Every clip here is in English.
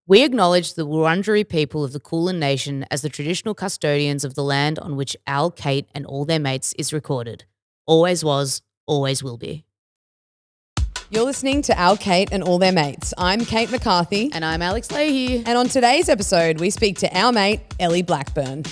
We acknowledge the Wurundjeri people of the Kulin Nation as the traditional custodians of the land on which Al, Kate and all their mates is recorded. Always was, always will be. You're listening to Al, Kate and all their mates. I'm Kate McCarthy. And I'm Alex Leahy. And on today's episode, we speak to our mate, Ellie Blackburn.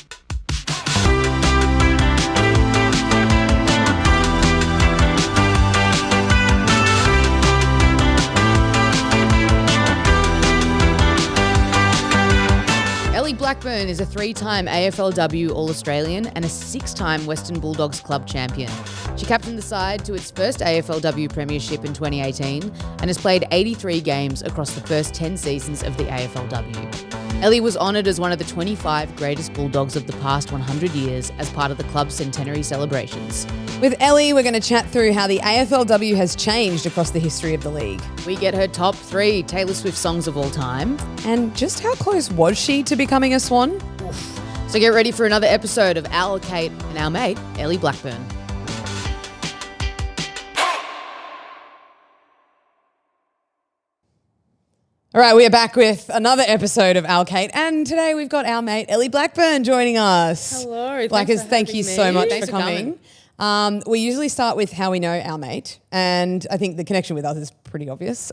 Ellie Blackburn is a 3-time AFLW All-Australian and a 6-time Western Bulldogs club champion. She captained the side to its first AFLW premiership in 2018 and has played 83 games across the first 10 seasons of the AFLW. Ellie was honoured as one of the 25 greatest Bulldogs of the past 100 years as part of the club's centenary celebrations. With Ellie, we're going to chat through how the AFLW has changed across the history of the league. We get her top 3 Taylor Swift songs of all time. And just how close was she to becoming a swan? So get ready for another episode of Al, Kate and our mate, Ellie Blackburn. All right, we are back with another episode of Al, Kate, and today we've got our mate Ellie Blackburn joining us. Hello, Blackers, thank you so much Thanks for for coming. We usually start with how we know our mate, and I think the connection with us is pretty obvious.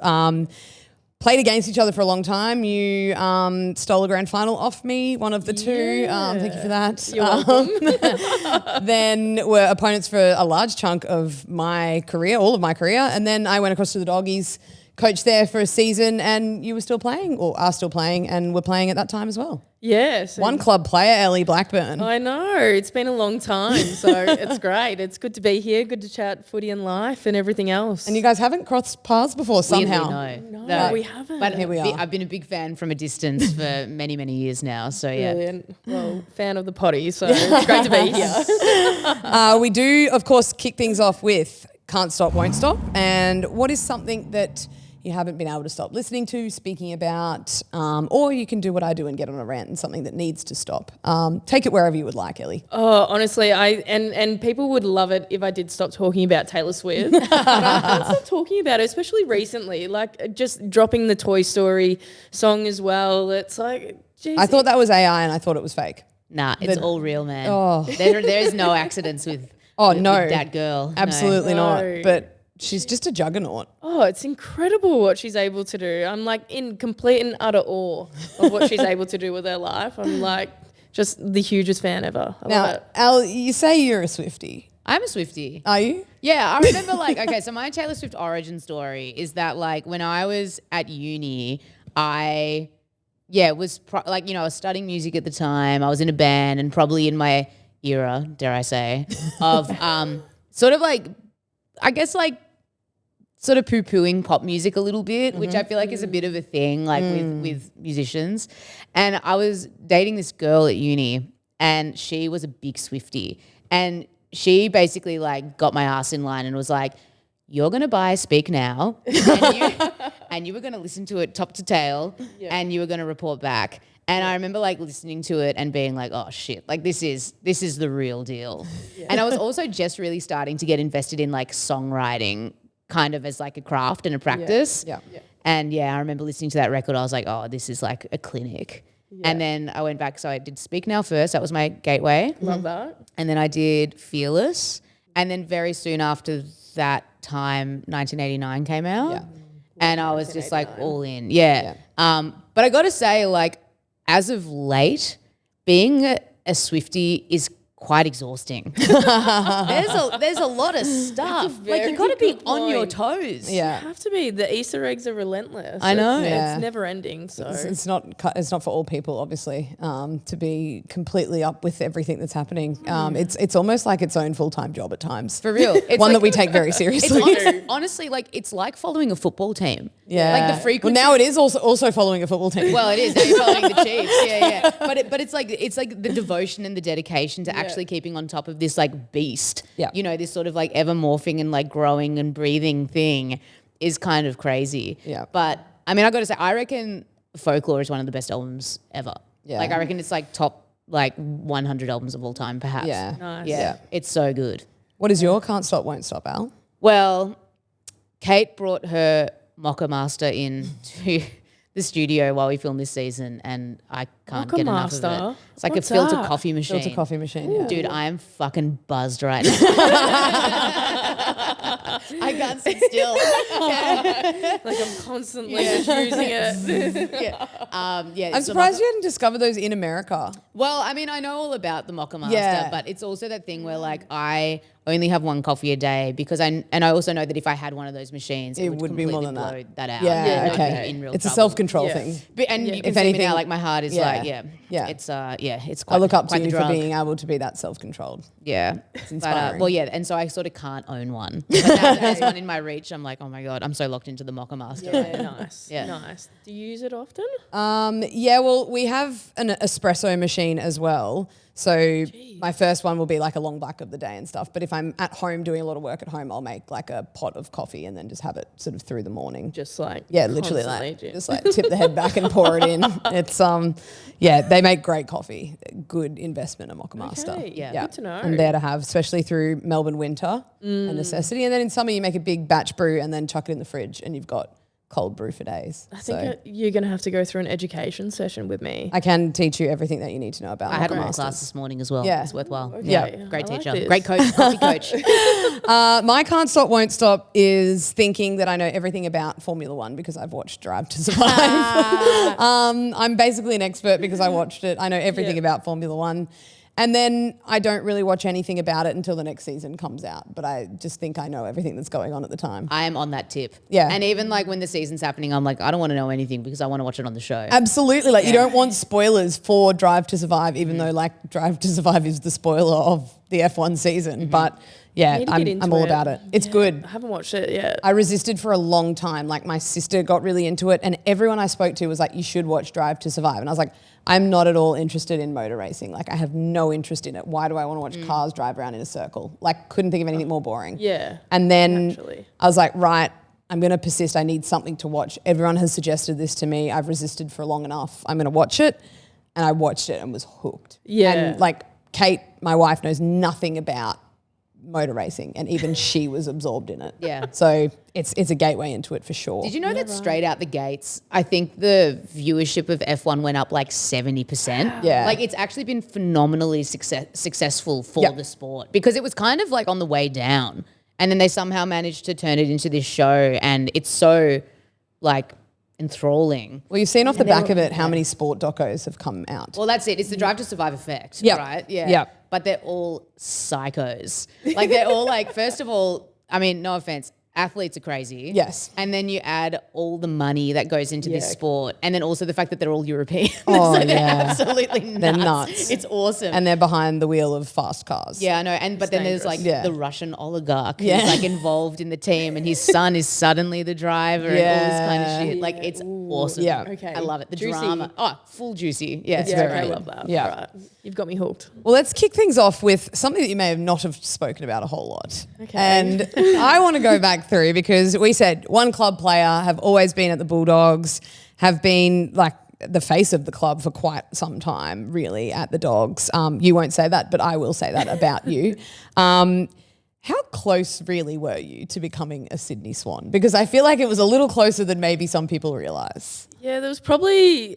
Played against each other for a long time. You stole a grand final off me, one of the two. Thank you for that. You're welcome. Then were opponents for a large chunk of my career, all of my career, and then I went across to the Doggies, coached there for a season, and you were still playing, or are still playing, and were playing at that time as well. Yes. One club player, Ellie Blackburn. I know. It's been a long time, so it's great. It's good to be here, good to chat footy and life and everything else. And you guys haven't crossed paths before somehow. No, we haven't. But Here we are. I've been a big fan from a distance for many, many years now. So yeah. Brilliant. Well, fan of the potty, so it's great to be here. We do, of course, kick things off with Can't Stop, Won't Stop. And what is something that you haven't been able to stop listening to, speaking about, or you can do what I do and get on a rant and something that needs to stop. Take it wherever you would like, Ellie. Oh, honestly, and people would love it if I did stop talking about Taylor Swift. But I can't stop talking about it, especially recently. Like just dropping the Toy Story song as well. It's like, geez. I thought that was AI and I thought it was fake. Nah, it's all real, man. Oh. There is no accidents with, Oh, with no. that girl. Absolutely No. not. But she's just a juggernaut. Oh, it's incredible what she's able to do. I'm like in complete and utter awe of what she's able to do with her life. I'm like just the hugest fan ever. I love Now, it. Al, you say you're a Swiftie. I'm a Swiftie. Are you? Yeah, I remember okay, so my Taylor Swift origin story is that like when I was at uni, I was I was studying music at the time. I was in a band and probably in my era, dare I say, of sort of like, I guess like sort of poo-pooing pop music a little bit, which I feel like is a bit of a thing like with musicians. And I was dating this girl at uni and she was a big Swiftie. And she basically like got my ass in line and was like, you're going to buy Speak Now and you were going to listen to it top to tail and you were going to report back. And I remember like listening to it and being like, oh shit, like this is the real deal. Yeah. And I was also just really starting to get invested in like songwriting kind of as like a craft and a practice. Yeah. And I remember listening to that record. I was like, oh, this is like a clinic. Yeah. And then I went back. So I did Speak Now first. That was my gateway. Love that. And then I did Fearless. And then very soon after that time, 1989 came out. Yeah. And I was just like all in. Yeah. But I got to say, like, as of late, being a Swiftie is quite exhausting. There's a lot of stuff. Like you got to be on your toes. Yeah. You have to be. The Easter eggs are relentless. I know. It's never ending. So It's not for all people, obviously, to be completely up with everything that's happening. It's almost like its own full-time job at times. For real. It's one like, that we take very seriously. It's honestly like it's like following a football team. Yeah. Like the frequency. Well, now it is also following a football team. Well, it is. Now you're following the Chiefs. Yeah. But it's like the devotion and the dedication to actually keeping on top of this like beast. Yeah. You know, this sort of like ever morphing and like growing and breathing thing is kind of crazy. Yeah. But I mean, I got to say, I reckon Folklore is one of the best albums ever. Yeah. Like I reckon it's like top like 100 albums of all time, perhaps. Yeah. nice. Yeah. It's so good. What is your Can't Stop, Won't Stop, Al? Well, Kate brought her Mocha Master in the studio while we film this season, and I can't get enough of Master. it. It's like What's a filter that? coffee machine. Filter coffee machine. Yeah. Dude, I am fucking buzzed right now. I can't sit still. Like I'm constantly just using it. I'm surprised you hadn't discovered those in America. Well, I mean, I know all about the Mocha Master, Yeah. but it's also that thing where like I only have one coffee a day because I also know that if I had one of those machines, it would be more completely than blow that out. Yeah, And I'd okay. be in real It's a trouble. self-control Yeah. thing. But, and you can If see me anything- now, like my heart is Yeah. like, Yeah. it's quite I look up to quite the you for drug. being able to be that self-controlled. Yeah. inspiring. Well, yeah, and so I sort of can't own one. But now that there's one in my reach, I'm like, oh my God, I'm so locked into the Mocha Master. Yeah, nice. Yeah. Nice. Do you use it often? Yeah, well, we have an espresso machine as well. So my first one will be like a long black of the day and stuff. But if I'm at home doing a lot of work at home, I'll make like a pot of coffee and then just have it sort of through the morning. Just like Yeah, literally like constantly, just like tip the head back and pour it in. It's yeah, they make great coffee. Good investment at Mocha Master. Okay, Yeah. good to know. And there to have, especially through Melbourne winter, a necessity. And then in summer you make a big batch brew and then chuck it in the fridge and you've got cold brew for days. I think you're going to have to go through an education session with me. I can teach you everything that you need to know about I had Mocha a little Masters. class this morning as well. Yeah. It's worthwhile. Okay. Yeah, I great like teacher. this. Great coach, coffee coach. My can't stop, won't stop is thinking that I know everything about Formula One because I've watched Drive to Survive. I'm basically an expert because I watched it. I know everything about Formula One. And then I don't really watch anything about it until the next season comes out. But I just think I know everything that's going on at the time. I am on that tip. Yeah. And even like when the season's happening, I'm like, I don't want to know anything because I want to watch it on the show. Absolutely. Like you don't want spoilers for Drive to Survive, even though like Drive to Survive is the spoiler of the F1 season. But yeah, Need to get into I'm all it. about it. It's good. I haven't watched it yet. I resisted for a long time. Like my sister got really into it and everyone I spoke to was like, you should watch Drive to Survive. And I was like, I'm not at all interested in motor racing. Like I have no interest in it. Why do I want to watch cars drive around in a circle? Like couldn't think of anything more boring. Yeah. And then Naturally. I was like, right, I'm going to persist. I need something to watch. Everyone has suggested this to me. I've resisted for long enough. I'm going to watch it. And I watched it and was hooked. Yeah. And like Kate, my wife, knows nothing about motor racing and even she was absorbed in it. Yeah. So it's a gateway into it for sure. Did you know that straight out the gates, I think the viewership of F1 went up like 70%? Yeah. Like it's actually been phenomenally successful for Yep. the sport because it was kind of like on the way down. And then they somehow managed to turn it into this show and it's so like enthralling. Well, you've seen off the back of it how many sport docos have come out. Well, that's it. It's the Drive to Survive effect, Yep. right? Yeah. Yep. But they're all psychos. Like they're all like, first of all, I mean, no offense, athletes are crazy. Yes. And then you add all the money that goes into this Yeah. sport. And then also the fact that they're all European. Oh, So they're yeah. absolutely nuts. They're nuts. It's awesome. And they're behind the wheel of fast cars. yeah, I know. And but then there's like dangerous. Yeah. the Russian oligarch Yeah. who's like involved in the team and his son is suddenly the driver and all this kind of shit. Like it's awesome. Yeah. Okay. I love it. The Juicy. drama. Oh, full juicy. Yeah, it's Yeah, very okay, I good. love that. Yeah. Right. You've got me hooked. Well, let's kick things off with something that you may have not have spoken about a whole lot. Okay. And I want to go back through because we said one club player, have always been at the Bulldogs, have been like the face of the club for quite some time, really, at the Dogs. You won't say that, but I will say that about you. How close really were you to becoming a Sydney Swan? Because I feel like it was a little closer than maybe some people realise. Yeah, there was probably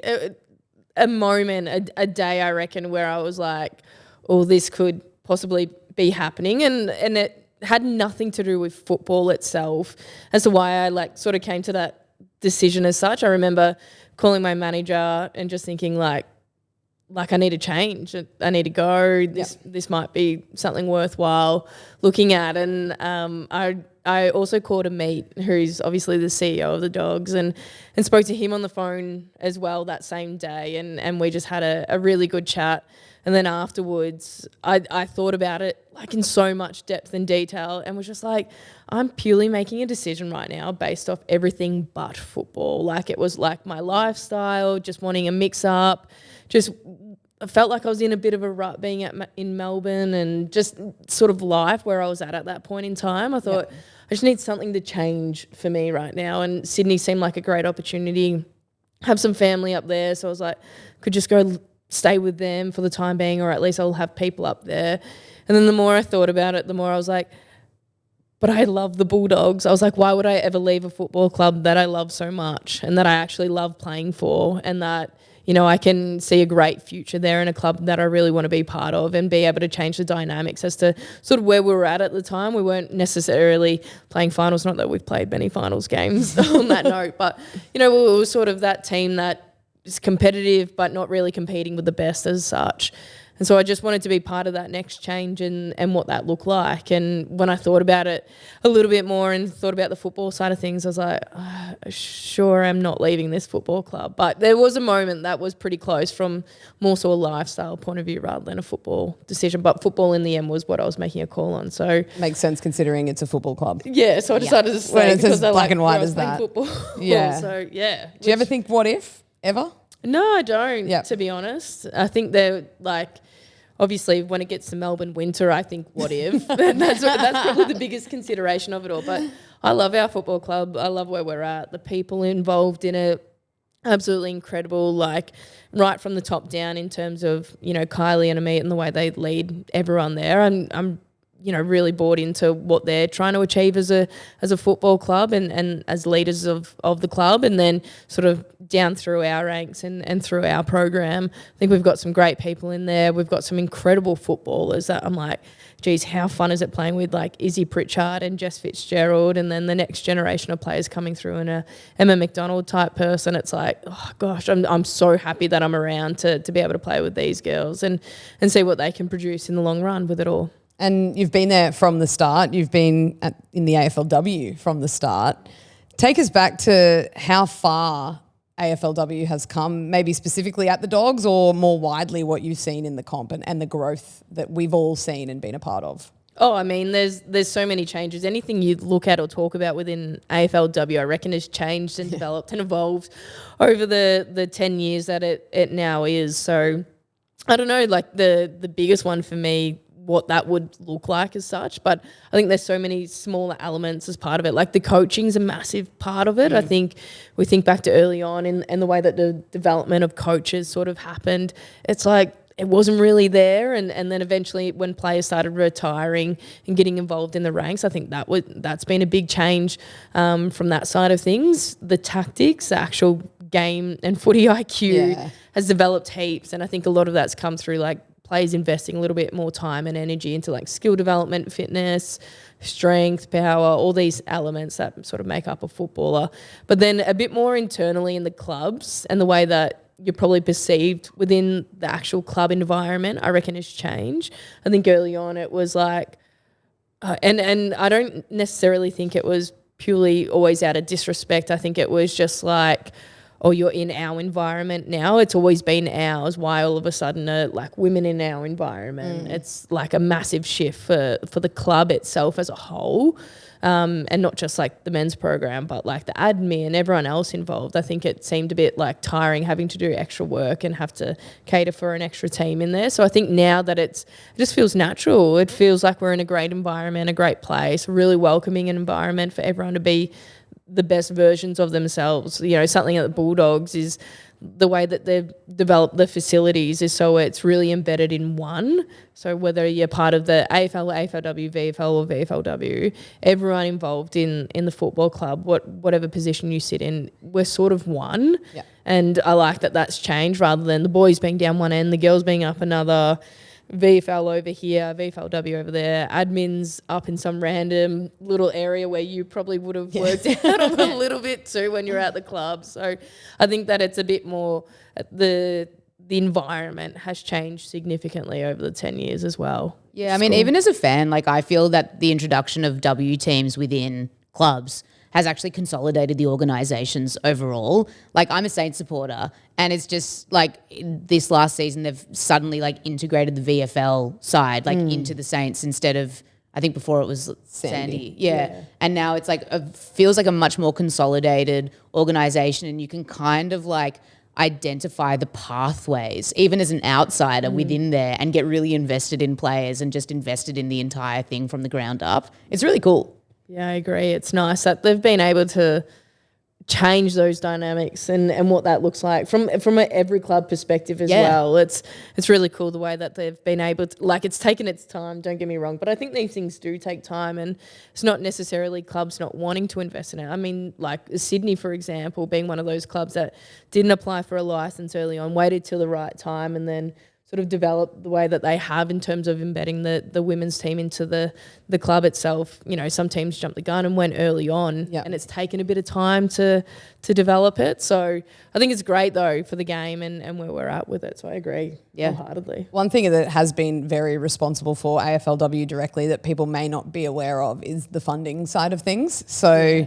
a moment, a day, I reckon, where I was like, oh, this could possibly be happening. And it had nothing to do with football itself as to why I like sort of came to that decision as such. I remember calling my manager and just thinking like I need to change. I need to go. This might be something worthwhile looking at. And I also called a mate who's obviously the CEO of the Dogs and spoke to him on the phone as well that same day. And we just had a really good chat. And then afterwards, I thought about it like in so much depth and detail and was just like, I'm purely making a decision right now based off everything but football. Like it was like my lifestyle, just wanting a mix up, just I felt like I was in a bit of a rut being in Melbourne and just sort of life where I was at that point in time. I thought I just need something to change for me right now. And Sydney seemed like a great opportunity. Have some family up there. So I was like, could just go stay with them for the time being, or at least I'll have people up there. And then the more I thought about it, the more I was like, but I love the Bulldogs. I was like, why would I ever leave a football club that I love so much and that I actually love playing for, and that, you know, I can see a great future there in a club that I really want to be part of and be able to change the dynamics as to sort of where we were at the time. We weren't necessarily playing finals, not that we've played many finals games on that note, but, you know, we were sort of that team that is competitive but not really competing with the best as such. And so I just wanted to be part of that next change and what that looked like. And when I thought about it a little bit more and thought about the football side of things, I was like, sure, I'm not leaving this football club. But there was a moment that was pretty close from more so a lifestyle point of view rather than a football decision. But football in the end was what I was making a call on. So makes sense considering it's a football club. yeah, so I decided to stay when it's because as I black and white where I was as playing that. football. Yeah. So yeah. Do you ever think what if ever? No, I don't, Yep. to be honest. I think they're like, obviously when it gets to Melbourne winter, I think what if? that's probably the biggest consideration of it all. But I love our football club. I love where we're at. The people involved in it, absolutely incredible, like right from the top down in terms of, you know, Kylie and Amit and the way they lead everyone there. I'm you know, really bought into what they're trying to achieve as a football club and as leaders of the club, and then sort of down through our ranks and through our program. I think we've got some great people in there. We've got some incredible footballers that I'm like, geez, how fun is it playing with like Izzy Pritchard and Jess Fitzgerald, and then the next generation of players coming through and a Emma McDonald type person. It's like, oh gosh, I'm so happy that I'm around to be able to play with these girls and see what they can produce in the long run with it all. And you've been there from the start. You've been in the AFLW from the start. Take us back to how far AFLW has come, maybe specifically at the Dogs or more widely what you've seen in the comp and the growth that we've all seen and been a part of. Oh, I mean, there's so many changes. Anything you look at or talk about within AFLW, I reckon, has changed and developed and evolved over the 10 years that it now is. So I don't know, like the biggest one for me, what that would look like as such, but I think there's so many smaller elements as part of it. Like the coaching's a massive part of it. I think we think back to early on and the way that the development of coaches sort of happened. It's like it wasn't really there, and then eventually when players started retiring and getting involved in the ranks, I think that's been a big change from that side of things. The tactics, the actual game and footy IQ has developed heaps, and I think a lot of that's come through like players investing a little bit more time and energy into like skill development, fitness, strength, power, all these elements that sort of make up a footballer. But then a bit more internally in the clubs and the way that you're probably perceived within the actual club environment, I reckon has changed. I think early on it was like, and I don't necessarily think it was purely always out of disrespect. I think it was just like, oh, you're in our environment now. It's always been ours. Why all of a sudden are like women in our environment? It's like a massive shift for the club itself as a whole, and not just like the men's program, but like the admin and everyone else involved. I think it seemed a bit like tiring having to do extra work and have to cater for an extra team in there. So I think now that it just feels natural. It feels like we're in a great environment, a great place, a really welcoming environment for everyone to be the best versions of themselves. You know, something at the Bulldogs is the way that they've developed the facilities is so it's really embedded in one. So whether you're part of the AFL, AFLW, VFL or VFLW, everyone involved in the football club, whatever position you sit in, we're sort of one. Yeah. And I like that that's changed rather than the boys being down one end, the girls being up another, VFL over here, VFLW over there, admins up in some random little area where you probably would have worked out of a little bit too when you're at the club. So I think that it's a bit more, the environment has changed significantly over the 10 years as well. Yeah, I mean, even as a fan, like I feel that the introduction of W teams within clubs has actually consolidated the organisations overall. Like I'm a Saints supporter, and it's just like this last season they've suddenly like integrated the VFL side like into the Saints instead of, I think before it was Sandy. Yeah. And now it's like feels like a much more consolidated organisation, and you can kind of like identify the pathways even as an outsider within there and get really invested in players and just invested in the entire thing from the ground up. It's really cool. Yeah, I agree. It's nice that they've been able to change those dynamics and what that looks like from every club perspective as well. It's really cool the way that they've been able to, like, it's taken its time, don't get me wrong, but I think these things do take time, and it's not necessarily clubs not wanting to invest in it. I mean, like Sydney, for example, being one of those clubs that didn't apply for a license early on, waited till the right time, and then sort of develop the way that they have in terms of embedding the women's team into the club itself. You know, some teams jumped the gun and went early on, and it's taken a bit of time to develop it. So I think it's great though for the game and where we're at with it. So I agree wholeheartedly. One thing that has been very responsible for AFLW directly that people may not be aware of is the funding side of things. So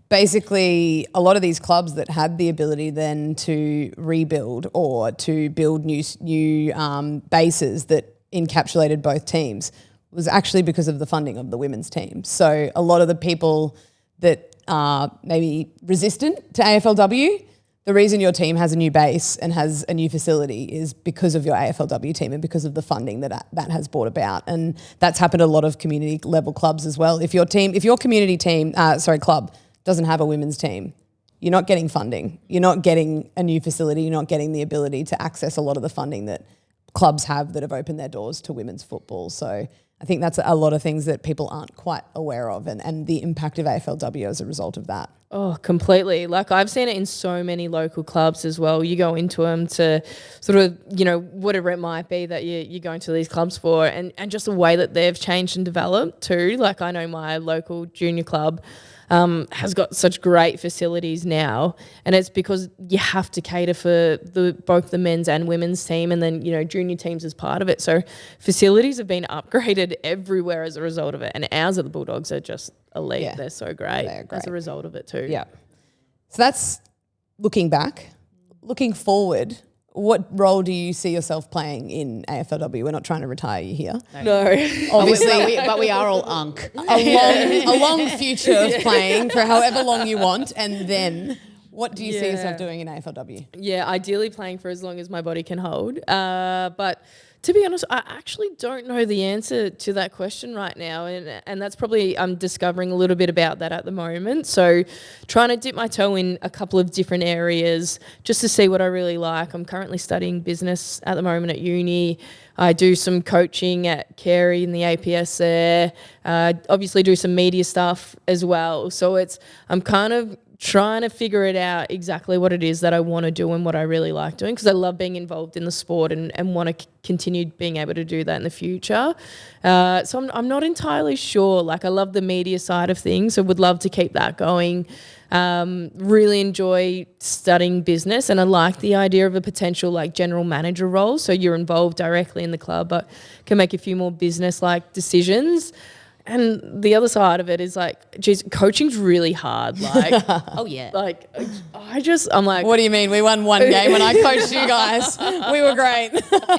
basically, a lot of these clubs that had the ability then to rebuild or to build new bases that encapsulated both teams was actually because of the funding of the women's team. So a lot of the people that are maybe resistant to AFLW, the reason your team has a new base and has a new facility is because of your AFLW team and because of the funding that has brought about. And that's happened to a lot of community level clubs as well. If your community team, club doesn't have a women's team, you're not getting funding. You're not getting a new facility. You're not getting the ability to access a lot of the funding that clubs have that have opened their doors to women's football. So I think that's a lot of things that people aren't quite aware of and the impact of AFLW as a result of that. Oh, completely. Like I've seen it in so many local clubs as well. You go into them to sort of, you know, whatever it might be that you're going to these clubs for, and just the way that they've changed and developed too. Like I know my local junior club has got such great facilities now, and it's because you have to cater for both the men's and women's team, and then, you know, junior teams as part of it. So facilities have been upgraded everywhere as a result of it, and ours at the Bulldogs are just elite. Yeah. They're so great as a result of it too. Yeah. So that's looking back. Looking forward, what role do you see yourself playing in AFLW? We're not trying to retire you here. No. Obviously, but we are all unk. A long future of playing for however long you want, and then what do you see yourself doing in AFLW? Yeah, ideally playing for as long as my body can hold. But to be honest, I actually don't know the answer to that question right now, and that's probably I'm discovering a little bit about that at the moment. So trying to dip my toe in a couple of different areas just to see what I really like. I'm currently studying business at the moment at uni. I do some coaching at Carey in the APS there. Obviously do some media stuff as well. So I'm kind of trying to figure it out exactly what it is that I want to do and what I really like doing, because I love being involved in the sport and want to continue being able to do that in the future. So I'm not entirely sure. Like I love the media side of things, so would love to keep that going. Really enjoy studying business, and I like the idea of a potential like general manager role. So you're involved directly in the club, but can make a few more business-like decisions. And the other side of it is like, geez, coaching's really hard. Like, oh yeah. Like, I'm like, what do you mean? We won one game when I coached you guys. We were great.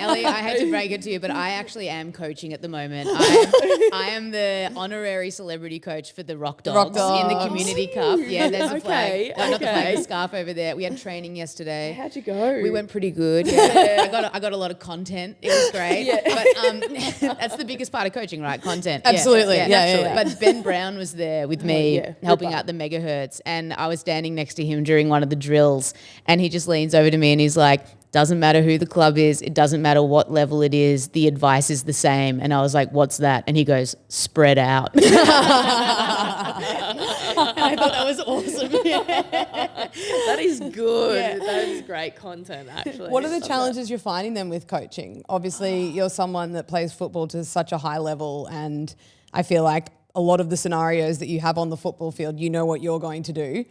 Ellie, I hate to break it to you, but I actually am coaching at the moment. I am the honorary celebrity coach for the Rock Dogs in the Community Cup. Yeah, there's a flag. Not the flag, the scarf over there. We had training yesterday. How'd you go? We went pretty good. Yeah. I got a lot of content. It was great. But that's the biggest part of coaching, right? Content. Absolutely. Yeah. But Ben Brown was there with me helping out the megahertz, and I was standing next to him during one of the drills, and he just leans over to me and he's like, doesn't matter who the club is, it doesn't matter what level it is, the advice is the same. And I was like, what's that? And he goes, spread out. And I thought that was awesome. That is good. Yeah. That is great content, actually. What are the challenges you're finding then with coaching? Obviously, you're someone that plays football to such a high level, and I feel like a lot of the scenarios that you have on the football field, you know what you're going to do.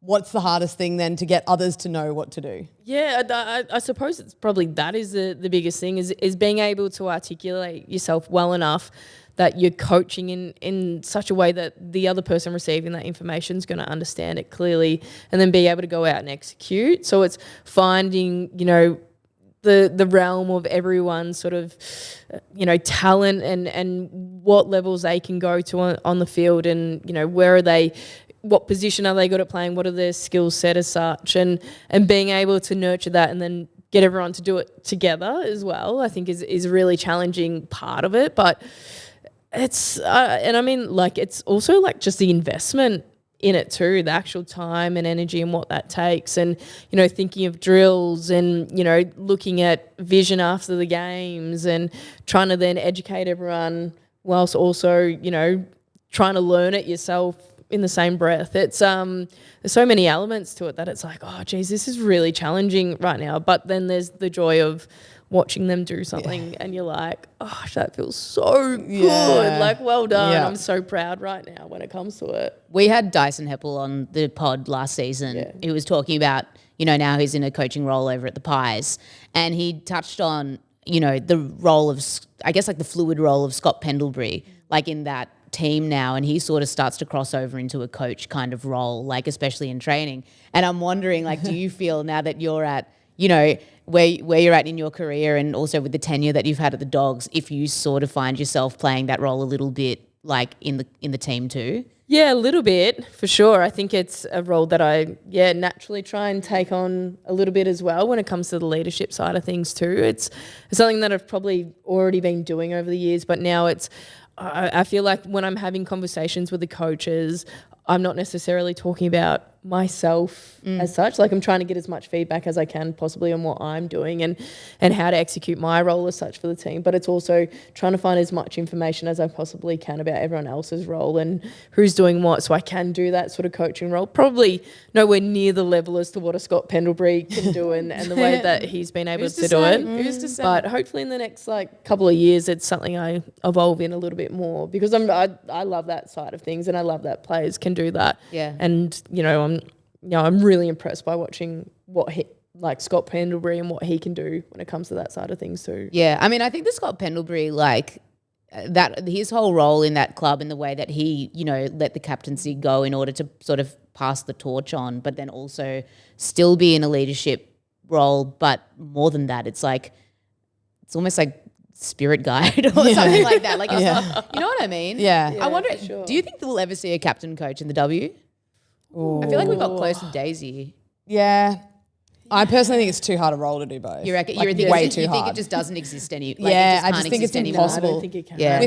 What's the hardest thing then to get others to know what to do? Yeah, I suppose it's probably that is the biggest thing is being able to articulate yourself well enough that you're coaching in such a way that the other person receiving that information is going to understand it clearly and then be able to go out and execute. So it's finding, you know, the realm of everyone's sort of, you know, talent and what levels they can go to on the field, and, you know, where are they, what position are they good at playing, what are their skill set as such, and being able to nurture that and then get everyone to do it together as well, I think is a really challenging part of it. But it's, and I mean, like, it's also like just the investment in it too, the actual time and energy and what that takes, and you know, thinking of drills and, you know, looking at vision after the games and trying to then educate everyone whilst also, you know, trying to learn it yourself in the same breath. It's there's so many elements to it that it's like, oh geez, this is really challenging right now. But then there's the joy of watching them do something and you're like, oh, that feels so good. Like, well done. Yeah. I'm so proud right now when it comes to it. We had Dyson Heppel on the pod last season. He was talking about, you know, now he's in a coaching role over at the Pies, and he touched on, you know, the role of, I guess, like the fluid role of Scott Pendlebury, like in that team now, and he sort of starts to cross over into a coach kind of role, like especially in training. And I'm wondering, like, do you feel now that you're at, you know, where you're at in your career and also with the tenure that you've had at the Dogs, if you sort of find yourself playing that role a little bit, like in the team too? Yeah, a little bit for sure. I think it's a role that I naturally try and take on a little bit as well when it comes to the leadership side of things too. It's something that I've probably already been doing over the years, but now I feel like when I'm having conversations with the coaches, I'm not necessarily talking about myself as such. Like, I'm trying to get as much feedback as I can possibly on what I'm doing and how to execute my role as such for the team. But it's also trying to find as much information as I possibly can about everyone else's role and who's doing what, so I can do that sort of coaching role. Probably nowhere near the level as to what a Scott Pendlebury can do and the way that he's been able to do it. Who's to say? But hopefully in the next couple of years, it's something I evolve in a little bit more, because I love that side of things, and I love that players can do that. Yeah. And I'm really impressed by watching Scott Pendlebury and what he can do when it comes to that side of things too. Yeah, I mean, I think that Scott Pendlebury, like that, his whole role in that club and the way that he, you know, let the captaincy go in order to sort of pass the torch on, but then also still be in a leadership role. But more than that, it's almost like spirit guide or something like that. Like, you know what I mean? Yeah. I wonder, for sure. do you think that we'll ever see a captain coach in the W? I feel like we got close to Daisy. Yeah. I personally think it's too hard a role to do both. You reckon? Like, You way think too it hard. just doesn't exist any? I just think it's anymore. impossible. I don't think it can. Yeah.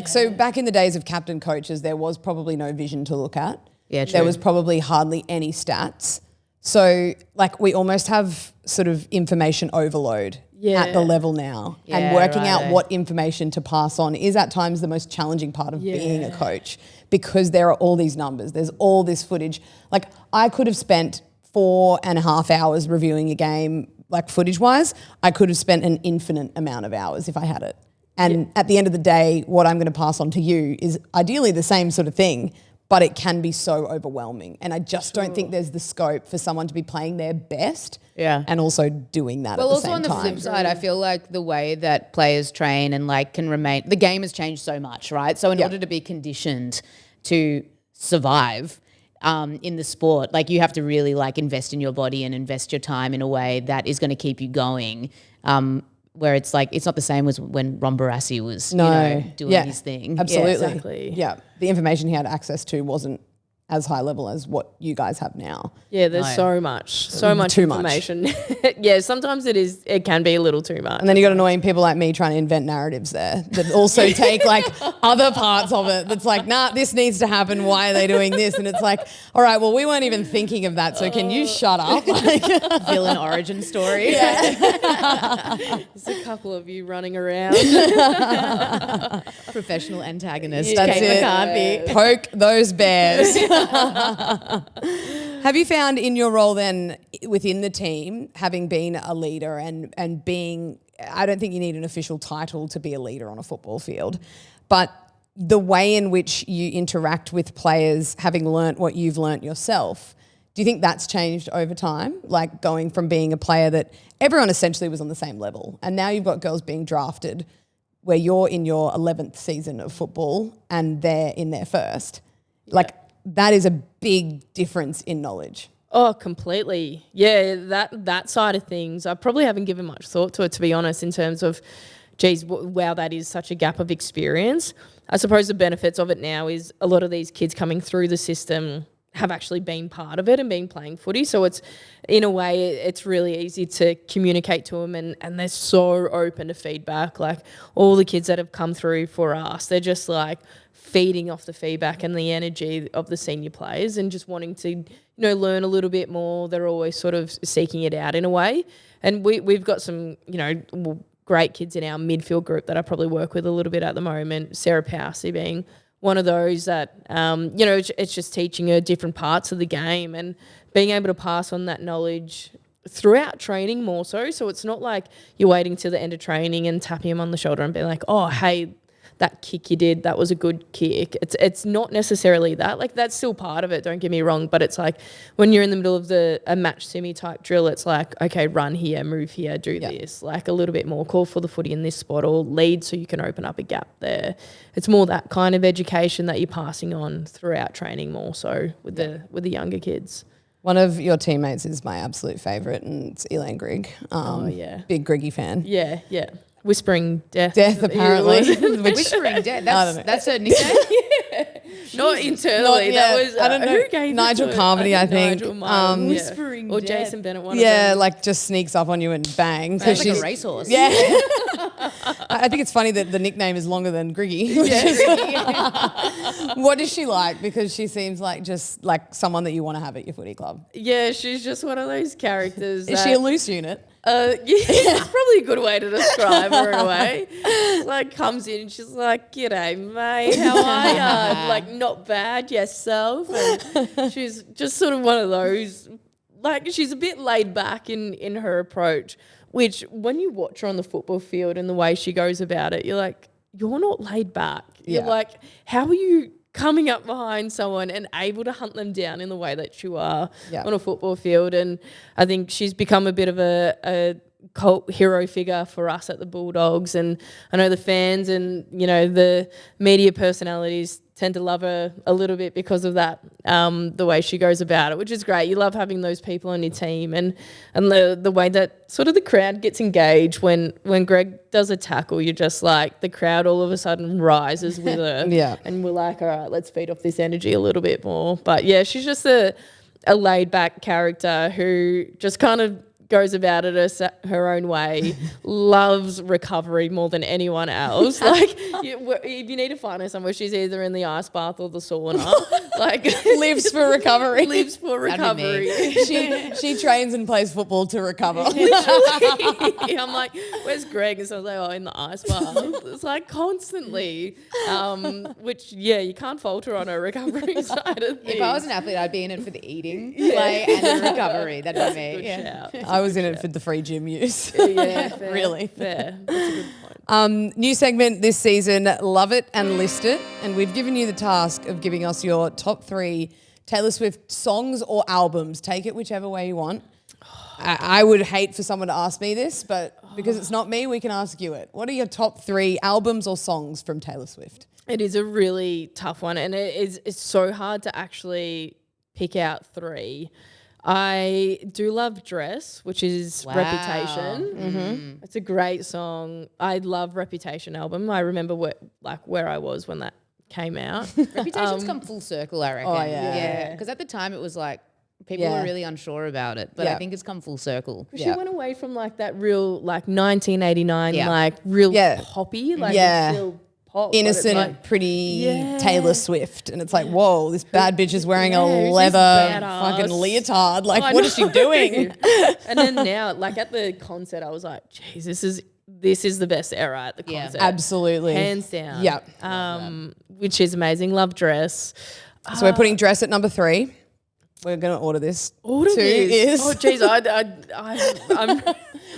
So back in the days of captain coaches, there was probably no vision to look at. Yeah, true. There was probably hardly any stats. So like, we almost have sort of information overload at the level now, Yeah, and working out righto. what information to pass on is at times the most challenging part of being a coach, because there are all these numbers, there's all this footage. Like, I could have spent 4.5 hours reviewing a game, like footage wise. I could have spent an infinite amount of hours if I had it. And at the end of the day, what I'm going to pass on to you is ideally the same sort of thing, but it can be so overwhelming. And I just don't think there's the scope for someone to be playing their best and also doing that at the same time. Well, also on the flip side, I feel like the way that players train and like can remain, the game has changed so much, right? So in order to be conditioned to survive in the sport, like, you have to really like invest in your body and invest your time in a way that is going to keep you going. Where it's like, it's not the same as when Ron Barassi was doing his thing. Absolutely. Yeah, exactly. Yeah. The information he had access to wasn't as high level as what you guys have now. Yeah, there's so much Too much. information. Yeah, sometimes it can be a little too much. And then you got annoying people like me trying to invent narratives there that also take like other parts of it. That's like, nah, this needs to happen. Why are they doing this? And it's like, all right, well, we weren't even thinking of that. So can you shut up? Like, Villain origin story. There's a couple of you running around. Professional antagonist. That's Kate it. McCarthy. Poke those bears. Have you found in your role then within the team, having been a leader and being, I don't think you need an official title to be a leader on a football field, but the way in which you interact with players, having learnt what you've learnt yourself, do you think that's changed over time? Like, going from being a player that everyone essentially was on the same level, and now you've got girls being drafted where you're in your 11th season of football and they're in their first. Like, that is a big difference in knowledge. Oh, completely. Yeah, that side of things, I probably haven't given much thought to it, to be honest, in terms of, geez, wow, that is such a gap of experience. I suppose the benefits of it now is a lot of these kids coming through the system have actually been part of it and been playing footy. So it's, in a way, it's really easy to communicate to them, and they're so open to feedback. Like all the kids that have come through for us, they're just like feeding off the feedback and the energy of the senior players and just wanting to, learn a little bit more. They're always sort of seeking it out in a way. And we've got some, great kids in our midfield group that I probably work with a little bit at the moment, Sarah Powsey being one of those that, it's just teaching her different parts of the game and being able to pass on that knowledge throughout training more so. So it's not like you're waiting till the end of training and tapping him on the shoulder and being like, oh, hey, that kick you did, that was a good kick. It's not necessarily that. Like, that's still part of it, don't get me wrong, but it's like when you're in the middle of a match semi type drill, it's like, okay, run here, move here, do this, like a little bit more, call for the footy in this spot or lead so you can open up a gap there. It's more that kind of education that you're passing on throughout training more so with the younger kids. One of your teammates is my absolute favourite, and it's Elaine Grigg. Big Griggy fan. Yeah, yeah. Whispering Death. Death, apparently. Whispering Death. That's her nickname? Not internally. That was, I don't know. Who gave Nigel Carmody, I think. Whispering Or Death. Jason Bennett, one of them. Like just sneaks up on you and bang. Sounds like a racehorse. Yeah. I think it's funny that the nickname is longer than Griggy. What is she like? Because she seems like just like someone that you want to have at your footy club. Yeah, she's just one of those characters. Is she a loose unit? It's probably a good way to describe her in a way. Like, comes in and she's like, "G'day, mate, how are ya?" Like, not bad, yourself. And she's just sort of one of those, like, she's a bit laid back in her approach, which when you watch her on the football field and the way she goes about it, you're like, you're not laid back. You're like, how are you coming up behind someone and able to hunt them down in the way that you are on a football field? And I think she's become a bit of a cult hero figure for us at the Bulldogs, and I know the fans and the media personalities tend to love her a little bit because of that, the way she goes about it, which is great. You love having those people on your team, and the way that sort of the crowd gets engaged when Greg does a tackle. You're just like, the crowd all of a sudden rises with her, and we're like, all right, let's feed off this energy a little bit more. But yeah, she's just a laid back character who just kind of goes about it her own way, loves recovery more than anyone else. Like, if you need to find her somewhere, she's either in the ice bath or the sauna. Like, lives for recovery. Lives for recovery. She trains and plays football to recover. Literally. I'm like, where's Greg? And so I was like, oh, in the ice bath. It's like constantly, which, you can't falter on her recovery side of things. If I was an athlete, I'd be in it for the eating and the recovery. That'd be me. I was in it for the free gym use. Yeah, fair, really. Fair. That's a good point. New segment this season, Love It and List It. And we've given you the task of giving us your top 3 Taylor Swift songs or albums. Take it whichever way you want. I would hate for someone to ask me this, but because it's not me, we can ask you it. What are your top 3 albums or songs from Taylor Swift? It is a really tough one, and it's so hard to actually pick out 3. I do love Dress, which is Reputation. Mm-hmm. It's a great song. I love Reputation album. I remember where I was when that came out. Reputation's come full circle, I reckon. Oh, yeah. Because at the time it was like, people were really unsure about it, but I think it's come full circle. She went away from like that real 1989 real poppy, still pop, innocent, pretty Taylor Swift, and it's like, whoa, this bad bitch is wearing a leather fucking leotard. Like, what is she doing? And then now, like at the concert, I was like, geez, this is the best era at the concert. Absolutely, hands down. Yeah, which is amazing. Love Dress. So we're putting Dress at number 3. We're going to order this. Order 2 this. Oh, geez, I'm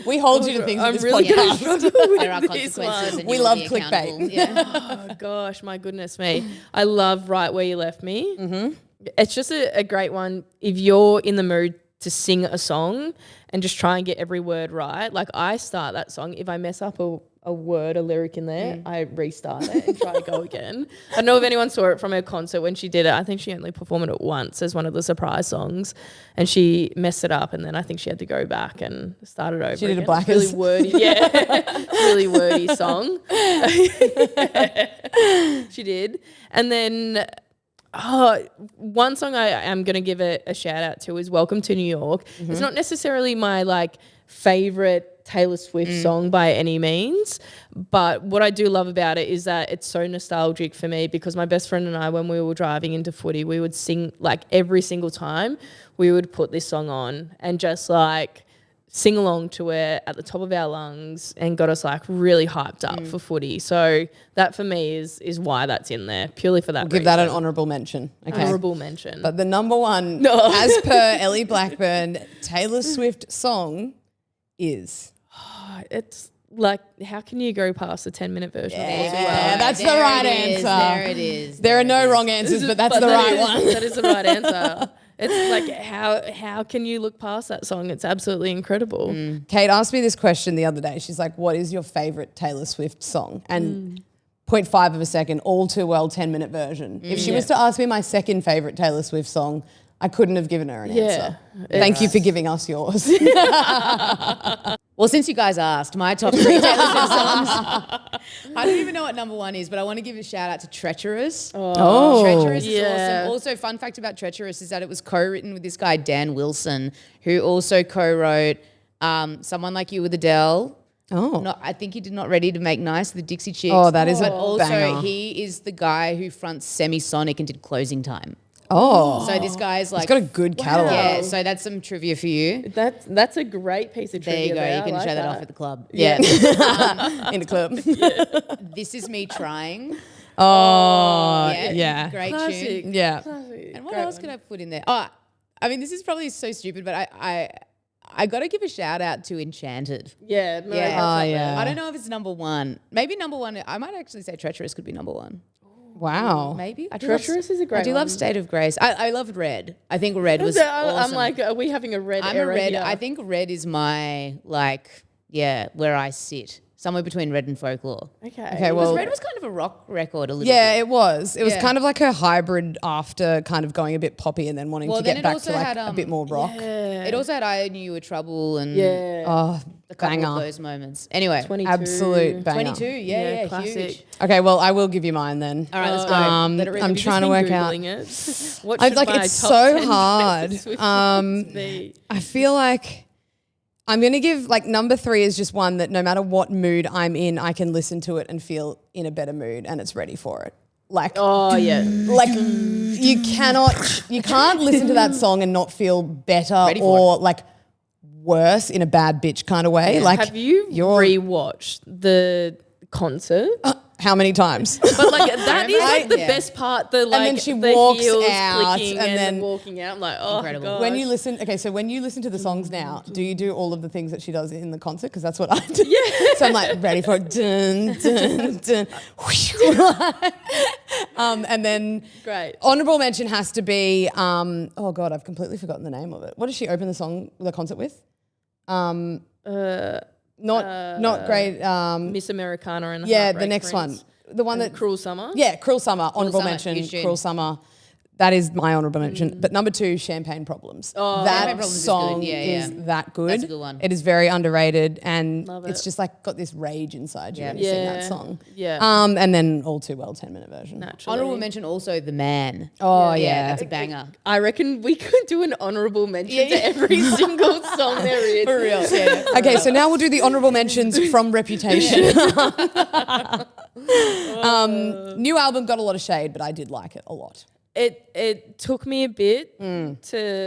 we hold you to things. I'm this really podcast. There are consequences. We love clickbait. Oh gosh, my goodness me! I love Right Where You Left Me. Mm-hmm. It's just a great one if you're in the mood to sing a song and just try and get every word right. Like, I start that song, if I mess up a word, a lyric in there, I restart it and try to go again. I don't know if anyone saw it from her concert when she did it. I think she only performed it once as one of the surprise songs, and she messed it up, and then I think she had to go back and start it over. She did again. a Blackers. Really wordy, really wordy song. She did. And then One song I am going to give a shout out to is Welcome to New York. It's not necessarily my favorite Taylor Swift song by any means, but what I do love about it is that it's so nostalgic for me because my best friend and I, when we were driving into footy, we would sing every single time we would put this song on and just sing along to it at the top of our lungs and got us really hyped up for footy. So that for me is why that's in there, purely for that reason. Give that an honourable mention. Okay. Honourable mention. But the number one, as per Ellie Blackburn, Taylor Swift song is... It's how can you go past the 10-minute version? Yeah, that's the right answer. There it is. There are no wrong answers, but that's the right one. That is the right answer. It's how can you look past that song? It's absolutely incredible. Kate asked me this question the other day. She's like, what is your favourite Taylor Swift song? And 0.5 of a second, all too well 10-minute version. If she was to ask me my second favourite Taylor Swift song, I couldn't have given her an answer. Thank you for giving us yours. Well, since you guys asked, my top 3 Taylor Swift songs. I don't even know what number 1 is, but I want to give a shout out to Treacherous. Treacherous is awesome. Also, fun fact about Treacherous is that it was co-written with this guy, Dan Wilson, who also co-wrote Someone Like You with Adele. I think he did Not Ready to Make Nice, the Dixie Chicks. Oh, that is a also, banger. he is the guy who fronts Semisonic and did Closing Time. Oh. So this guy's He's got a good catalogue. Yeah, so that's some trivia for you. That's a great piece of There trivia. you go. There. You can I show like that off at the club. Yeah. In the club. This Is Me Trying. Oh, yeah. Great Classic. tune. Yeah. Classic. And what else could I put in there? Oh, I mean, this is probably so stupid, but I got to give a shout out to Enchanted. Yeah. No, Yeah. that's up there. yeah. I don't know if it's number 1. Maybe number 1. I might actually say Treacherous could be number 1. Wow. Maybe. Treacherous is a great I do love one. State of Grace. I loved Red. I think Red was I'm awesome. are we having a red I'm a era Red. here? I think Red is my where I sit. Somewhere between Red and Folklore. Okay. well- Because Red was kind of a rock record a little Yeah, bit. it was. It was Yeah. kind of like her hybrid after kind of going a bit poppy and then wanting Well, to then get it back also to had, a bit more rock. It also had I Knew You Were Trouble and Oh, a couple banger. of those moments. Anyway, 22. Absolute banger. 22, yeah, classic. huge. Okay, well, I will give you mine then. All right, let's go. Let it rip. I'm Have you trying just to been work out. Googling it? What I'm should like, my it's top so 10 hard. Taylor Swift songs be? I feel like I'm going to give number 3 is just one that no matter what mood I'm in, I can listen to it and feel in a better mood and it's ready for it. Oh yeah. You can't listen to that song and not feel better Ready for or worse in a bad bitch kind of way. Have you rewatched the concert? How many times? But that is the Yeah. best part. The then she the walks heels out clicking and and then- then walking out. I'm like, oh Incredible. god. When you listen to the songs now, do you do all of the things that she does in the concert? Because that's what I do. Yeah. So I'm ready for it. Dun, dun, dun. And then Great. honourable mention has to be, oh God, I've completely forgotten the name of it. What does she open the concert with? Not great. Miss Americana and Yeah, Heartbreak the next Prince. one. The one that Cruel Summer. Yeah, Cruel Summer, honourable Summer, mention, huge tune. Cruel Summer. That is my honourable mention. But number 2, Champagne Problems. Champagne That Problems is song good. Yeah, is yeah. that good. That's a good one. It is very underrated and Love it's it. just got this rage inside you Yeah. when you sing that Yeah. song. Yeah. And then All Too Well 10-minute version. Naturally. Honorable mention also The Man. Oh Yeah, yeah. that's a banger. I reckon we could do an honourable mention to every single song there is. For real, yeah. Okay, so now we'll do the honourable mentions from Reputation. New album got a lot of shade, but I did like it a lot. It took me a bit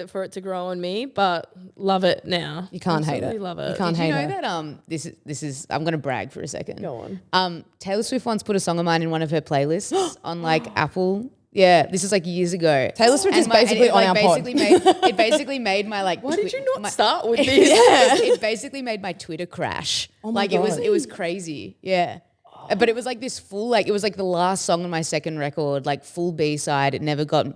for it to grow on me, but love it now. You can't hate Absolutely it. love it. You can't Did you hate know it. that this is I'm gonna brag for a second. Go on. Taylor Swift once put a song of mine in one of her playlists on Apple. Yeah, this is years ago. Taylor Swift is basically on our pod. It basically made my Why did you not start with this? It basically made my Twitter crash. Oh my it was God. it was crazy. Yeah. But it was this full it was the last song on my second record, full B-side. It never got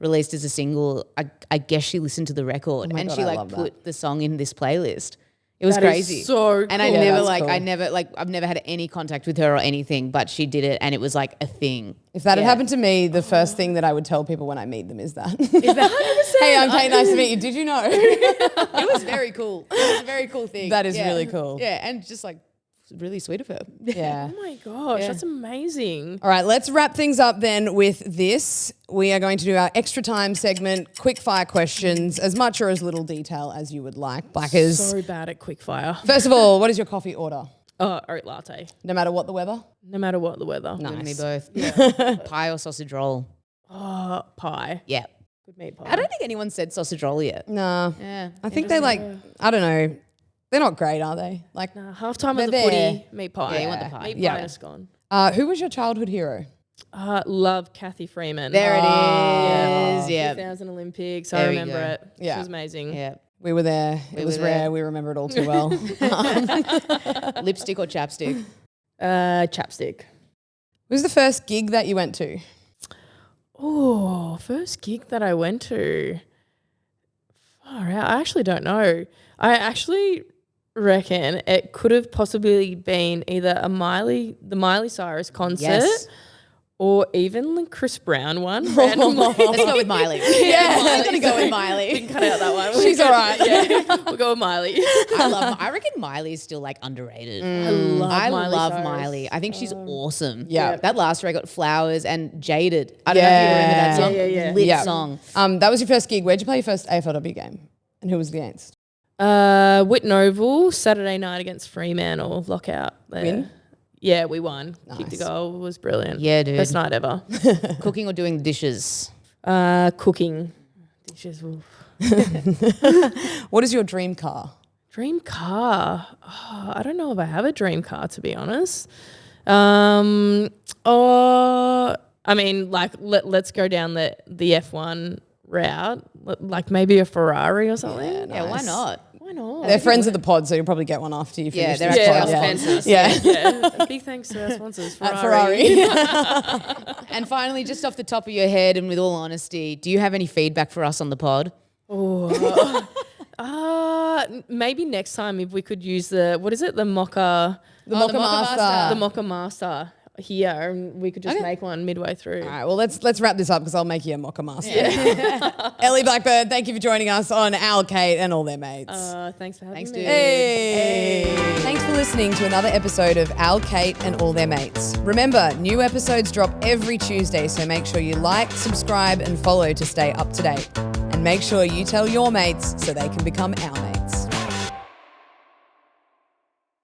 released as a single. I guess she listened to the record my and God, she I love put the song in this playlist. It was That is crazy. so And I cool. never that's cool. I've never had any contact with her or anything, but she did it and it was a thing. If that had Yeah. happened to me, the first thing that I would tell people when I meet them is that. Is that Hey, I'm Kate. Nice to meet you. Did you know? It was very cool. It was a very cool thing. That is really cool. Yeah, and just really sweet of her. Yeah. Oh my gosh, that's amazing. All right, let's wrap things up then with this. We are going to do our extra time segment, quick fire questions, as much or as little detail as you would like. Blackers. So bad at quickfire. First of all, what is your coffee order? Oat latte. No matter what the weather? No matter what the weather. You and me Nice. both. Yeah. Pie or sausage roll? Oh, pie. Yeah. Good meat pie. I don't think anyone said sausage roll yet. No. Yeah. I think they like, I don't know. They're not great, are they? Like, Half-time of the They're there. footy, meat pie. Yeah, you want the pie. Meat Yeah. pie is gone. who was your childhood hero? Love Kathy Freeman. There it Yeah. is. Yeah. 2000 Olympics. There I we remember go. it. Yeah. She was amazing. Yeah. We were there. It was were rare. there. We remember it all too well. Lipstick or chapstick? Chapstick. What was the first gig that you went to? Oh, first gig that I went to. Far out. I actually don't know. I actually reckon it could have possibly been either the Miley Cyrus concert Yes. or even the Chris Brown one. randomly. Let's go with Miley. Yeah. I'm gonna go with Miley. Cut out that one. She's all right. Yeah, we'll go with Miley. I reckon Miley's still like underrated. I love I Miley Cyrus. I think she's awesome. Yeah. That last record, Flowers and Jaded. I don't know if you remember that song. Yeah. Lit Yeah. song. That was your first gig. Where'd you play your first AFLW game? And who was it against? Whitten Oval, Saturday night against Fremantle, lockout there. Win? Yeah, we won. Kicked a Nice. goal, was brilliant. Yeah, dude. Best night ever. Cooking or doing the dishes? Cooking. Dishes. Oof. What is your dream car? Dream car. Oh, I don't know if I have a dream car, to be honest. I mean, like, let's go down the F1 route. Like maybe a Ferrari or something. Yeah, why Nice. not? Why not? They're friends of the pod, so you'll probably get one after you Yeah, finish they're this actually pod. our Yeah. sponsors. Yeah. Yeah. Big thanks to our sponsors, At Ferrari. Ferrari. And finally, just off the top of your head and with all honesty, do you have any feedback for us on the pod? Maybe next time if we could use the Mocha, The Mocha Master. the Mocha Master here, and we could just make one midway through. All right, well, let's wrap this up because I'll make you a Mocha Master. Ellie Blackburn, thank you for joining us on Al, Kate and all their mates. Thanks for having Thanks, me. dude. Hey! Thanks for listening to another episode of Al, Kate and all their mates. Remember, new episodes drop every Tuesday, so make sure you like, subscribe and follow to stay up to date. And make sure you tell your mates so they can become our mates.